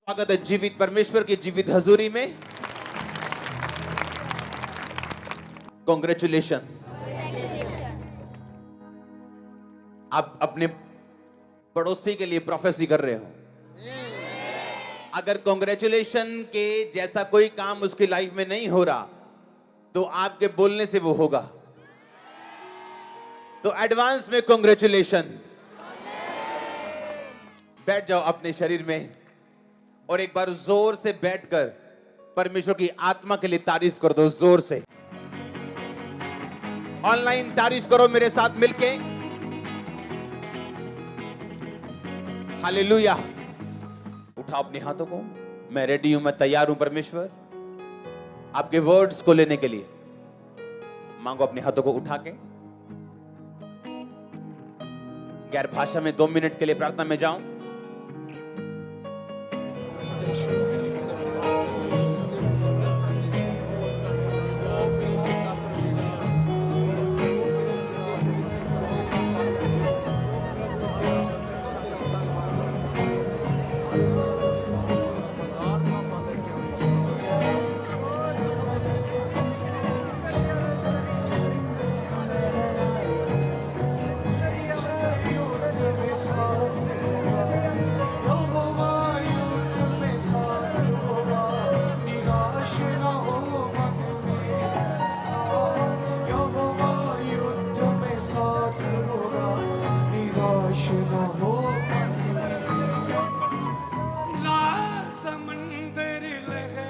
स्वागत है जीवित परमेश्वर की जीवित हजूरी में। कॉन्ग्रेचुलेशन। आप अपने पड़ोसी के लिए प्रोफेसी कर रहे हो। अगर कॉन्ग्रेचुलेशन के जैसा कोई काम उसकी लाइफ में नहीं हो रहा तो आपके बोलने से वो होगा। तो एडवांस में कॉन्ग्रेचुलेशन। बैठ जाओ अपने शरीर में और एक बार जोर से बैठकर परमेश्वर की आत्मा के लिए तारीफ कर दो। जोर से ऑनलाइन तारीफ करो मेरे साथ मिलके। हालेलुया। उठाओ अपने हाथों को। मैं रेडी हूं, मैं तैयार हूं परमेश्वर आपके वर्ड्स को लेने के लिए। मांगो अपने हाथों को उठा के। गैर भाषा में 2 मिनट के लिए प्रार्थना में जाऊं।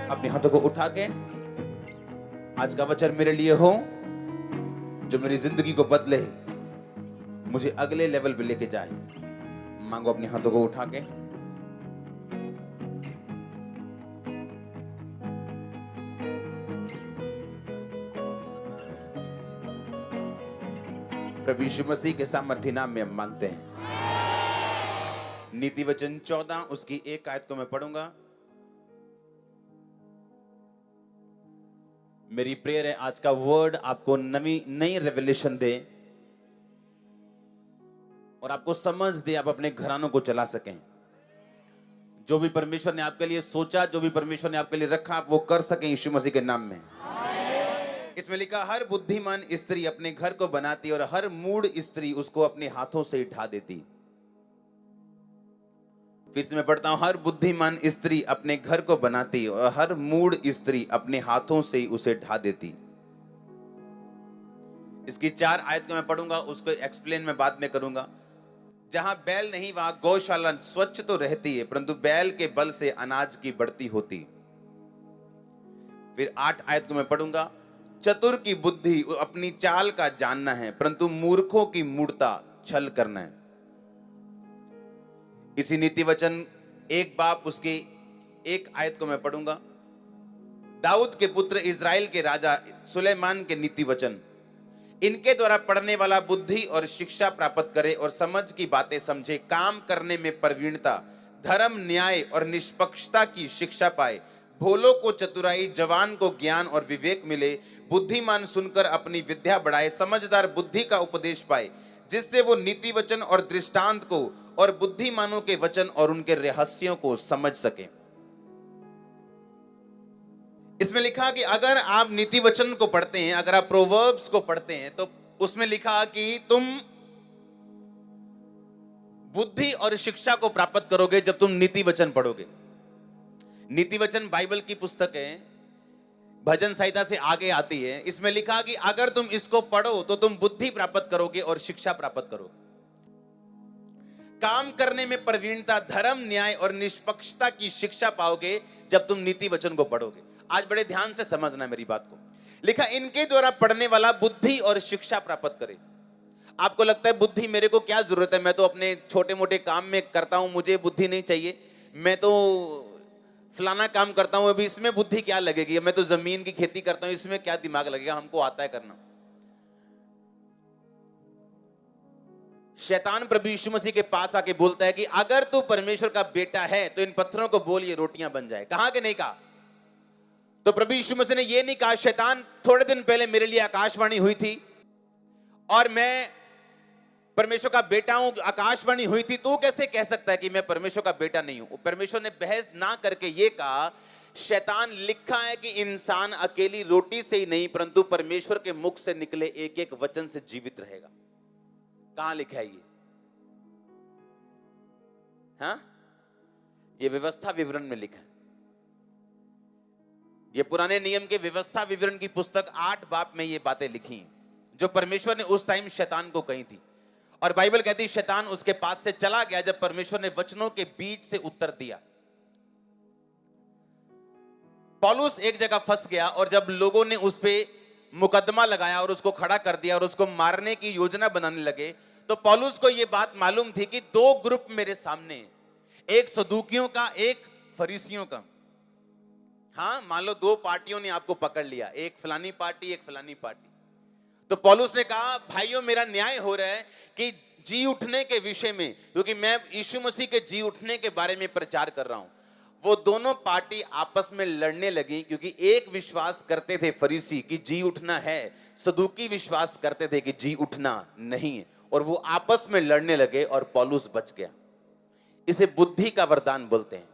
अपने हाथों को उठा के आज का वचन मेरे लिए हो जो मेरी जिंदगी को बदले, मुझे अगले लेवल पे लेके जाए। मांगो अपने हाथों को उठा के। प्रभु यीशु मसीह के सामर्थ्य नाम में हम मांगते हैं। नीति वचन 14 उसकी एक आयत को मैं पढ़ूंगा। मेरी प्रेयर है आज का वर्ड आपको नई रेवलेशन दे और आपको समझ दे, आप अपने घरानों को चला सकें। जो भी परमेश्वर ने आपके लिए सोचा, जो भी परमेश्वर ने आपके लिए रखा, आप वो कर सकें यीशु मसीह के नाम में। इसमें लिखा, हर बुद्धिमान स्त्री अपने घर को बनाती और हर मूढ़ स्त्री उसको अपने हाथों से ढा देती। फिर से मैं पढ़ता हूं, हर बुद्धिमान स्त्री अपने घर को बनाती और हर मूढ़ स्त्री अपने हाथों से उसे ढा देती। इसकी 4 आयत को मैं पढ़ूंगा, उसको एक्सप्लेन मैं बाद में करूंगा। जहां बैल नहीं वहां गौशाला स्वच्छ तो रहती है, परंतु बैल के बल से अनाज की बढ़ती होती। फिर 8 आयत को मैं पढ़ूंगा, चतुर की बुद्धि अपनी चाल का जानना है, परंतु मूर्खों की मूढ़ता छल करना है। इसी नीति वचन 1 बाब उसकी 1 आयत को मैं पढ़ूंगा। दाऊद के पुत्र इज़राइल के राजा सुलेमान के नीति वचन, इनके द्वारा पढ़ने वाला बुद्धि और शिक्षा प्राप्त करे और समझ की बातें समझे, काम करने में प्रवीणता, धर्म, न्याय और निष्पक्षता की शिक्षा पाए। भोलों को चतुराई, जवान को ज्ञान और विवेक मिले। बुद्धिमान सुनकर अपनी विद्या बढ़ाए, समझदार बुद्धि का उपदेश पाए, जिससे वो नीति वचन और दृष्टांत को और बुद्धिमानों के वचन और उनके रहस्यों को समझ सके। इसमें लिखा कि अगर आप नीति वचन को पढ़ते हैं, अगर आप प्रोवर्ब्स को पढ़ते हैं, तो उसमें लिखा कि तुम बुद्धि और शिक्षा को प्राप्त करोगे जब तुम नीति वचन पढ़ोगे। नीति वचन बाइबल की पुस्तक है, भजन संहिता से आगे आती है। इसमें लिखा कि अगर तुम इसको पढ़ो तो तुम बुद्धि प्राप्त करोगे और शिक्षा प्राप्त करोगे। काम करने में प्रवीणता, धर्म, न्याय और निष्पक्षता की शिक्षा पाओगे जब तुम नीति वचन को पढ़ोगे। आज बड़े ध्यान से समझना मेरी बात को। लिखा, इनके द्वारा पढ़ने वाला बुद्धि और शिक्षा प्राप्त करे। आपको लगता है बुद्धि मेरे को क्या जरूरत है, मैं तो अपने छोटे मोटे काम में करता हूं, मुझे बुद्धि नहीं चाहिए। मैं तो फलाना काम करता हूं, अभी इसमें बुद्धि क्या लगेगी। मैं तो जमीन की खेती करता हूं, इसमें क्या दिमाग लगेगा, हमको आता है करना। शैतान प्रभु यीशु मसीह के पास आके बोलता है कि अगर तू परमेश्वर का बेटा है तो इन पत्थरों को बोल ये रोटियां बन जाए। कहा कि नहीं कहा? तो प्रभु यीशु मसीह ने ये नहीं कहा। शैतान, थोड़े दिन पहले मेरे लिए आकाशवाणी हुई थी और मैं परमेश्वर का बेटा हूं, आकाशवाणी हुई थी, तो कैसे कह सकता है कि मैं परमेश्वर का बेटा नहीं हूं? परमेश्वर ने बहस ना करके ये कहा, शैतान, लिखा है कि इंसान अकेली रोटी से ही नहीं परंतु परमेश्वर के मुख से निकले एक एक वचन से जीवित रहेगा। कहां लिखा है ये? हाँ, ये व्यवस्था विवरण में लिखा है। ये पुराने नियम के व्यवस्था विवरण की पुस्तक 8 बाब में ये बातें लिखी हैं, जो परमेश्वर ने उस टाइम शैतान को कही थी। और बाइबल कहती है शैतान उसके पास से चला गया जब परमेश्वर ने वचनों के बीच से उत्तर दिया। पौलुस एक जगह फंस गया और जब लोगों ने उस पे मुकदमा लगाया और उसको खड़ा कर दिया और उसको मारने की योजना बनाने लगे, तो पौलुस को यह बात मालूम थी कि 2 ग्रुप मेरे सामने हैं, एक सदूकियों का, एक फरीसियों का। हाँ, मान लो 2 पार्टियों ने आपको पकड़ लिया, एक फलानी पार्टी, एक फलानी पार्टी। तो पौलुस ने कहा, भाइयों, मेरा न्याय हो रहा है कि जी उठने के विषय में, क्योंकि मैं यीशु मसीह के जी उठने के बारे में प्रचार कर रहा हूं। वो दोनों पार्टी आपस में लड़ने लगी, क्योंकि एक विश्वास करते थे फरीसी कि जी उठना है, सदूकी विश्वास करते थे कि जी उठना नहीं है, और वो आपस में लड़ने लगे और पौलुस बच गया। इसे बुद्धि का वरदान बोलते हैं।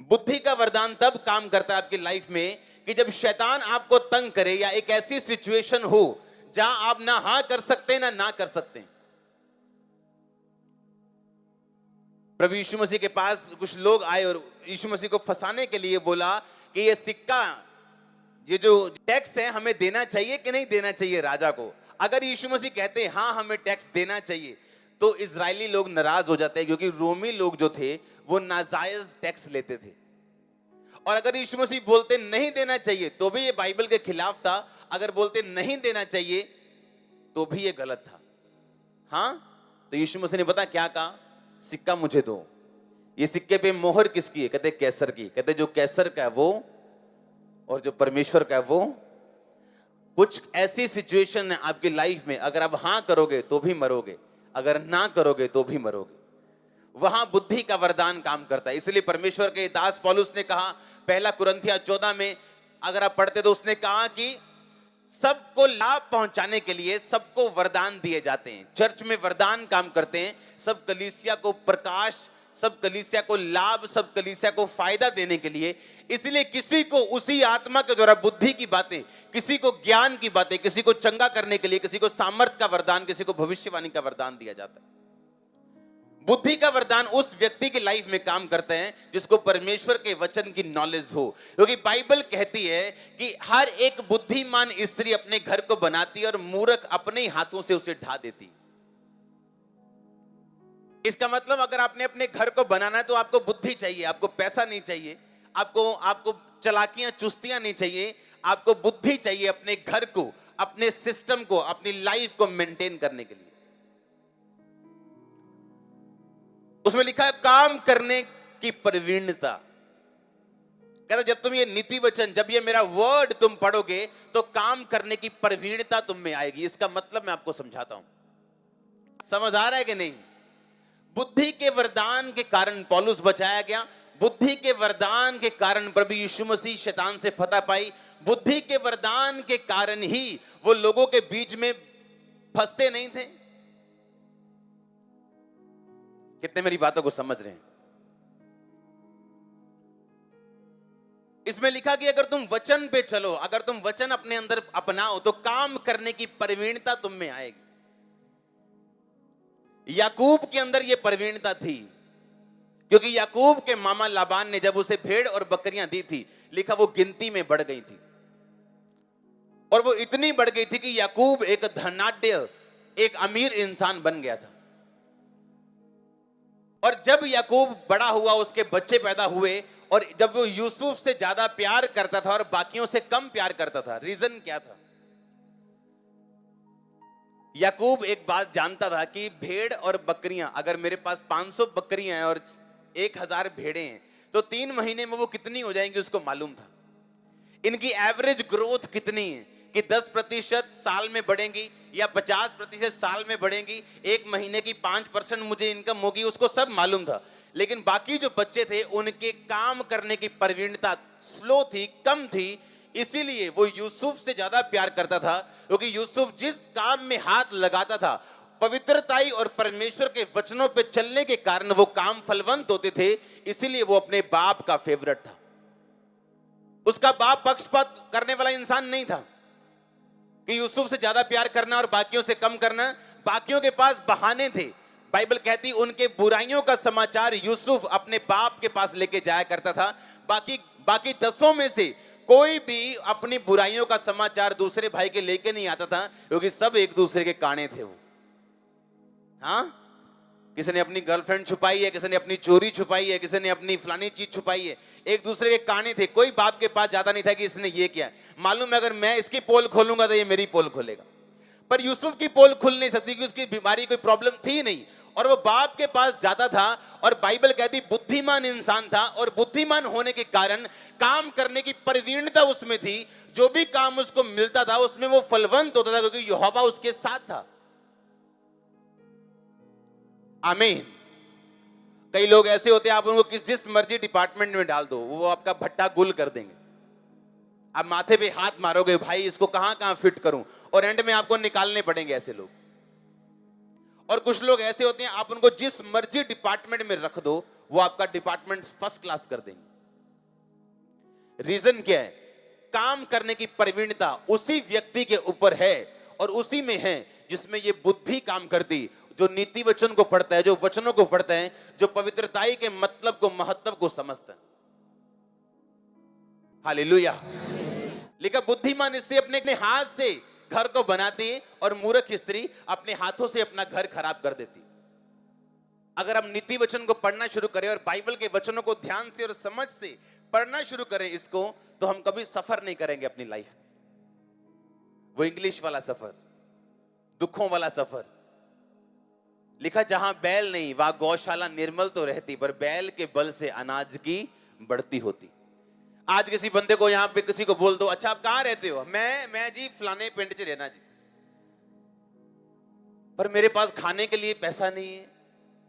बुद्धि का वरदान तब काम करता है आपकी लाइफ में कि जब शैतान आपको तंग करे या एक ऐसी सिचुएशन हो जहां आप ना हां कर सकते ना कर सकते। प्रभु यीशु मसीह के पास कुछ लोग आए और यीशु मसीह को फंसाने के लिए बोला कि ये सिक्का, ये जो टैक्स है, हमें देना चाहिए कि नहीं देना चाहिए राजा को। अगर यीशु मसीह कहते हैं हां हमें टैक्स देना चाहिए, तो इजरायली लोग नाराज हो जाते हैं, क्योंकि रोमी लोग जो थे वो नाजायज टैक्स लेते थे। और अगर यीशु मसीह बोलते नहीं देना चाहिए तो भी ये बाइबल के खिलाफ था, अगर बोलते नहीं देना चाहिए तो भी ये गलत था। हाँ, तो यीशु मसीह ने पता क्या कहा? सिक्का मुझे दो। ये सिक्के पे मोहर किसकी है? कहते कैसर की। कहते जो कैसर का है वो, और जो परमेश्वर का है वो। कुछ ऐसी सिचुएशन है आपकी लाइफ में, अगर आप हां करोगे तो भी मरोगे, अगर ना करोगे तो भी मरोगे। वहां बुद्धि का वरदान काम करता है। इसलिए परमेश्वर के दास पौलुस ने कहा, 1 कुरिन्थियों 14 में अगर आप पढ़ते तो उसने कहा कि सबको लाभ पहुंचाने के लिए सबको वरदान दिए जाते हैं। चर्च में वरदान काम करते हैं, सब कलीसिया को प्रकाश, सब कलीसिया को लाभ, सब कलीसिया को फायदा देने के लिए। इसलिए किसी को उसी आत्मा के द्वारा बुद्धि की बातें, किसी को ज्ञान की बातें, किसी को चंगा करने के लिए, किसी को सामर्थ का वरदान, किसी को भविष्यवाणी का वरदान दिया जाता है। बुद्धि का वरदान उस व्यक्ति की लाइफ में काम करते हैं जिसको परमेश्वर के वचन की नॉलेज हो, क्योंकि बाइबल कहती है कि हर एक बुद्धिमान स्त्री अपने घर को बनाती है और मूर्ख अपने ही हाथों से उसे ढा देती। इसका मतलब अगर आपने अपने घर को बनाना है तो आपको बुद्धि चाहिए, आपको पैसा नहीं चाहिए, आपको चालाकियां चुस्तियां नहीं चाहिए, आपको बुद्धि चाहिए अपने घर को, अपने सिस्टम को, अपनी लाइफ को मेंटेन करने के लिए। उसमें लिखा है काम करने की प्रवीणता। कहता जब तुम ये नीति वचन, जब ये मेरा वर्ड तुम पढ़ोगे तो काम करने की प्रवीणता तुम में आएगी। इसका मतलब मैं आपको समझाता हूं, समझ आ रहा है कि नहीं? बुद्धि के वरदान के कारण पौलुस बचाया गया, बुद्धि के वरदान के कारण प्रभु यीशु मसीह शैतान से फतह पाई, बुद्धि के वरदान के कारण ही वो लोगों के बीच में फंसते नहीं थे। कितने मेरी बातों को समझ रहे हैं? इसमें लिखा कि अगर तुम वचन पे चलो, अगर तुम वचन अपने अंदर अपनाओ तो काम करने की प्रवीणता तुम में आएगी। याकूब के अंदर यह प्रवीणता थी, क्योंकि याकूब के मामा लाबान ने जब उसे भेड़ और बकरियां दी थी, लिखा वो गिनती में बढ़ गई थी, और वो इतनी बढ़ गई थी कि याकूब एक धनाढ्य, एक अमीर इंसान बन गया था। और जब याकूब बड़ा हुआ, उसके बच्चे पैदा हुए, और जब वो यूसुफ से ज्यादा प्यार करता था और बाकियों से कम प्यार करता था, रीजन क्या था? याकूब एक बात जानता था कि भेड़ और बकरियां, अगर मेरे पास 500 बकरियां हैं और 1000 भेड़ें हैं तो 3 महीने में वो कितनी हो जाएंगी उसको मालूम था। इनकी एवरेज ग्रोथ कितनी है, कि 10% साल में बढ़ेंगी या 50% साल में बढ़ेंगी, 1 महीने की 5% मुझे इनकम होगी, उसको सब मालूम था। लेकिन बाकी जो बच्चे थे उनके काम करने की प्रवीणता स्लो थी, कम थी, इसीलिए वो यूसुफ से ज्यादा प्यार करता था, क्योंकि यूसुफ जिस काम में हाथ लगाता था पवित्रताई और परमेश्वर के वचनों पे चलने के कारण वो काम फलवंत होते थे, इसीलिए वो अपने बाप का फेवरेट था। उसका बाप पक्षपात करने वाला इंसान नहीं था कि यूसुफ से ज्यादा प्यार करना और बाकियों से कम करना। बाकियों के पास बहाने थे। बाइबल कहती उनके बुराइयों का समाचार यूसुफ अपने बाप के पास लेके जाया करता था। बाकी 10 में से कोई भी अपनी बुराइयों का समाचार दूसरे भाई के लेके नहीं आता था, क्योंकि सब एक दूसरे के काने थे वो। हाँ, किसी ने अपनी गर्लफ्रेंड छुपाई है, किसी ने अपनी चोरी छुपाई है, किसी ने अपनी फलानी चीज छुपाई है। एक दूसरे के काने थे। कोई बाप के पास जाता नहीं था कि इसने ये किया। मालूम है अगर मैं इसकी पोल खोलूंगा तो ये मेरी पोल खोलेगा। पर यूसुफ की पोल खुल नहीं सकती क्योंकि उसकी बीमारी कोई प्रॉब्लम थी नहीं, और वो बाप के पास जाता था। और बाइबल कहती बुद्धिमान इंसान था, और बुद्धिमान होने के कारण काम करने की प्रवीणता उसमें थी। जो भी काम उसको मिलता था उसमें वो फलवंत होता था, क्योंकि यहोवा उसके साथ था। आमीन। कई लोग ऐसे होते हैं, आप उनको जिस मर्जी डिपार्टमेंट में डाल दो वो आपका भट्टा गुल कर देंगे। आप माथे पे हाथ मारोगे, भाई इसको कहां कहां फिट करूं, और एंड में आपको निकालने पड़ेंगे ऐसे लोग। और कुछ लोग ऐसे होते हैं, आप उनको जिस मर्जी डिपार्टमेंट में रख दो वो आपका डिपार्टमेंट फर्स्ट क्लास कर देंगे। रीजन क्या है? काम करने की प्रवीणता उसी व्यक्ति के ऊपर है, और उसी में है जिसमें ये बुद्धि काम करती, जो नीति वचन को पढ़ता है, जो वचनों को पढ़ता है, जो पवित्रताई के मतलब को, महत्व को समझता है। हालेलुया। लेकिन बुद्धिमान स्त्री अपने हाथ से घर को बनाती है, और मूर्ख स्त्री अपने हाथों से अपना घर खराब कर देती। अगर हम नीति वचन को पढ़ना शुरू करें और बाइबल के वचनों को ध्यान से और समझ से पढ़ना शुरू करें इसको, तो हम कभी सफर नहीं करेंगे अपनी लाइफ में। वो इंग्लिश वाला सफर, दुखों वाला सफर। लिखा जहां बैल नहीं वहां गौशाला निर्मल तो रहती, पर बैल के बल से अनाज की बढ़ती होती। आज किसी बंदे को यहां पे किसी को बोल दो, अच्छा आप कहां रहते हो? मैं जी फलाने पिंड च रहना जी, पर मेरे पास खाने के लिए पैसा नहीं है,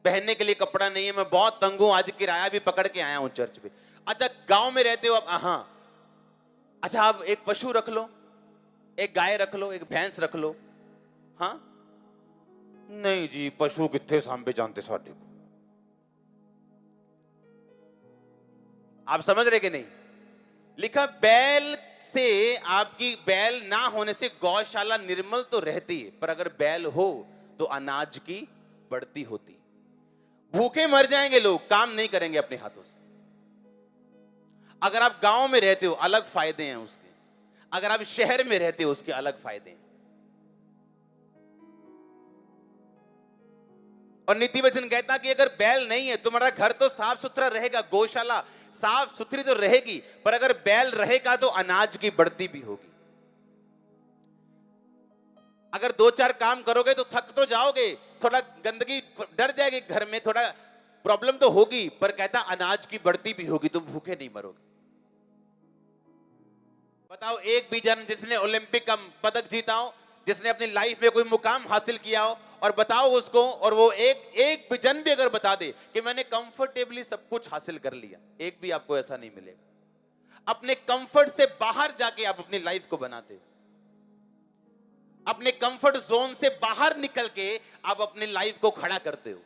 पहनने के लिए कपड़ा नहीं है, मैं बहुत तंग हूं, आज किराया भी पकड़ के आया हूं चर्च पे। अच्छा गांव में रहते हो आप? हाँ। अच्छा आप एक पशु रख लो, एक गाय रख लो, एक भैंस रख लो। हाँ नहीं जी, पशु कितने सांभे जानते साडे को। आप समझ रहे कि नहीं? लिखा बैल से, आपकी बैल ना होने से गौशाला निर्मल तो रहती है, पर अगर बैल हो तो अनाज की बढ़ती होती। भूखे मर जाएंगे लोग, काम नहीं करेंगे अपने हाथों से। अगर आप गांव में रहते हो अलग फायदे हैं उसके, अगर आप शहर में रहते हो उसके अलग फायदे हैं। और नीति वचन कहता कि अगर बैल नहीं है तुम्हारा घर तो साफ सुथरा रहेगा, गौशाला साफ सुथरी तो रहेगी, पर अगर बैल रहेगा तो अनाज की बढ़ती भी होगी। अगर 2-4 काम करोगे तो थक तो जाओगे, थोड़ा गंदगी डर जाएगी घर में, थोड़ा प्रॉब्लम तो होगी, पर कहता अनाज की बढ़ती भी होगी, तुम भूखे नहीं मरोगे। बताओ एक भी जन जिसने ओलंपिक का पदक जीता हो, जिसने अपनी लाइफ में कोई मुकाम हासिल किया हो, और बताओ उसको, और वो एक भी जन भी अगर बता दे कि मैंने कंफर्टेबली सब कुछ हासिल कर लिया, एक भी आपको ऐसा नहीं मिलेगा। अपने कंफर्ट से बाहर जाके आप अपनी लाइफ को बनाते हो। अपने कंफर्ट जोन से बाहर निकल के आप अपनी लाइफ को खड़ा करते हो।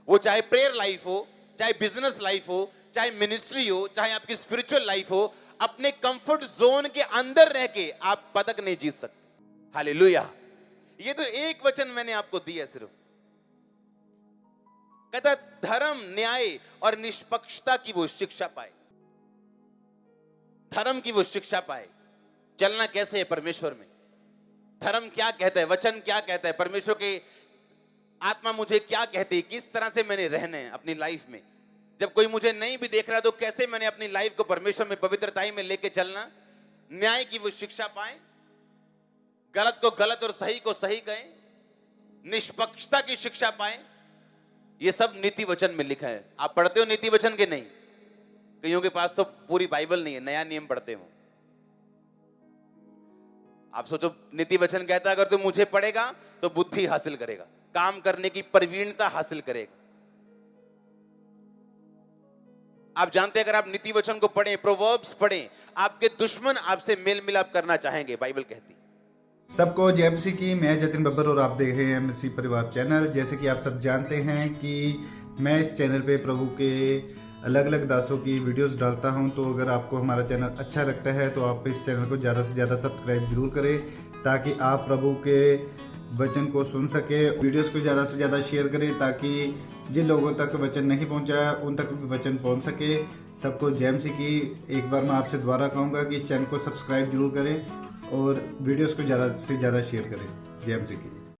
वो चाहे प्रेयर लाइफ हो, चाहे बिजनेस लाइफ हो, चाहे मिनिस्ट्री हो, चाहे आपकी स्पिरिचुअल लाइफ हो, अपने कंफर्ट जोन के अंदर रह के आप पदक नहीं जीत सकते। हालेलुया। ये तो एक वचन मैंने आपको दिया सिर्फ। कहता धर्म, न्याय और निष्पक्षता की वो शिक्षा पाए, धर्म की वो शिक्षा पाए। चलना कैसे है परमेश्वर में, धर्म क्या कहता है, वचन क्या कहता है, परमेश्वर के आत्मा मुझे क्या कहती है, किस तरह से मैंने रहना है अपनी लाइफ में। जब कोई मुझे नहीं भी देख रहा तो कैसे मैंने अपनी लाइफ को परमेश्वर में पवित्रताई में लेके चलना। न्याय की वो शिक्षा पाए, गलत को गलत और सही को सही कहें, निष्पक्षता की शिक्षा पाए। ये सब नीति वचन में लिखा है। आप पढ़ते हो नीति वचन के? नहीं, कईयों के पास तो पूरी बाइबल नहीं है, नया नियम पढ़ते हो। आप सोचो नीति वचन कहता है अगर तू मुझे पढ़ेगा तो बुद्धि हासिल करेगा, काम करने की प्रवीणता हासिल करेगा। आप जानते हैं अगर आप नीति वचन को पढ़ें, प्रोवर्ब्स पढ़ें, आपके दुश्मन आपसे मेल मिलाप करना चाहेंगे, बाइबल कहती। सबको जय मसीह की। मैं जतिन बब्बर और आप देख रहे हैं मसीह परिवार चैनल। जैसे कि आप सब जानते हैं कि मैं इस चैनल पे प्रभु के अलग अलग दासों की वीडियोस डालता हूं, तो अगर आपको हमारा चैनल अच्छा लगता है तो आप इस चैनल को ज़्यादा से ज़्यादा सब्सक्राइब जरूर करें, ताकि आप प्रभु के वचन को सुन सके। वीडियोस को ज़्यादा से ज़्यादा शेयर करें, ताकि जिन लोगों तक वचन नहीं पहुंचा उन तक भी वचन पहुंच सके। सबको जय मसीह की। एक बार मैं आपसे दोबारा कहूँगा कि इस चैनल को सब्सक्राइब जरूर करें और वीडियोस को ज़्यादा से ज़्यादा शेयर करें। जय मसीह की।